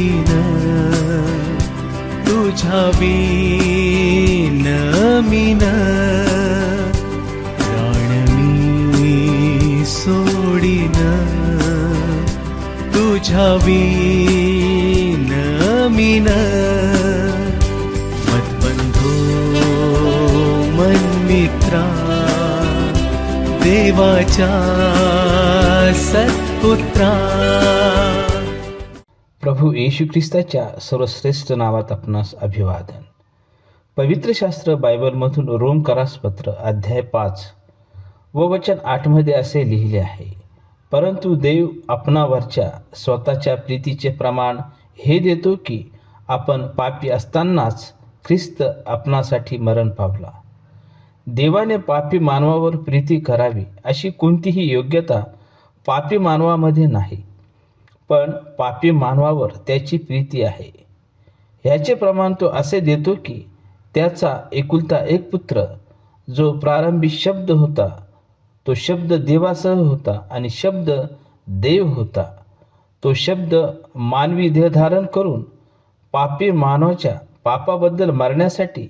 सोडीन, तुझ्या बिन मीन प्राण मी सोडीन, तुझ्या बिन मीन मत्बंधो मनमित्रा देवाच्या सत्पुत्रा. प्रभू येशू ख्रिस्ताच्या सर्वश्रेष्ठ नावात आपणास अभिवादन. पवित्र शास्त्र बायबलमधून रोमकरास पत्र अध्याय 5 व वचन 8 मध्ये असे लिहिले आहे, परंतु देव आपणावरच्या स्वतःच्या प्रीतीचे प्रमाण हे देतो की आपण पापी असतानाच ख्रिस्त आपणासाठी मरण पावला. देवाने पापी मानवावर प्रीती करावी अशी कोणतीही योग्यता पापी मानवामध्ये नाही, पण पापी मानवावर त्याची प्रीती आहे. ह्याचे प्रमाण तो असे देतो की त्याचा एकुलता एक पुत्र, जो प्रारंभी शब्द होता, तो शब्द देवासह होता आणि शब्द देव होता. तो शब्द मानवी देह धारण करून पापी मानवाच्या पापाबद्दल मरण्यासाठी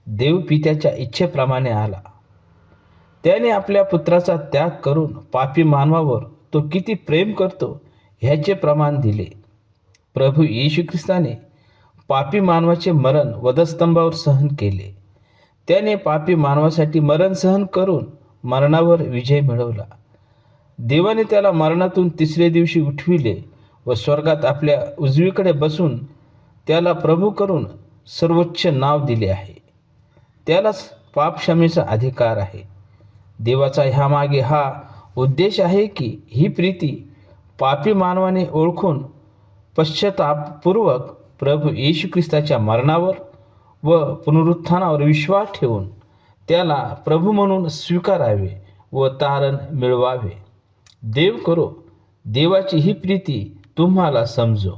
देव पित्याच्या इच्छेप्रमाणे आला. त्याने आपल्या पुत्राचा त्याग करून पापी मानवावर तो किती प्रेम करतो ह्याचे प्रमाण दिले. प्रभू येशू ख्रिस्ताने पापी मानवाचे मरण वधस्तंभावर सहन केले. त्याने पापी मानवासाठी मरण सहन करून मरणावर विजय मिळवला. देवाने त्याला मरणातून तिसरे दिवशी उठविले व स्वर्गात आपल्या उजवीकडे बसून त्याला प्रभू करून सर्वोच्च नाव दिले आहे. त्यालाच पापक्षमेचा अधिकार आहे. देवाचा ह्यामागे हा उद्देश आहे की ही प्रीती पापी मानवाने ओळखून पश्चातापपूर्वक प्रभू येशू ख्रिस्ताच्या मरणावर व पुनरुत्थानावर विश्वास ठेवून त्याला प्रभू म्हणून स्वीकारावे व तारण मिळवावे. देव करो देवाची ही प्रीती तुम्हाला समजो.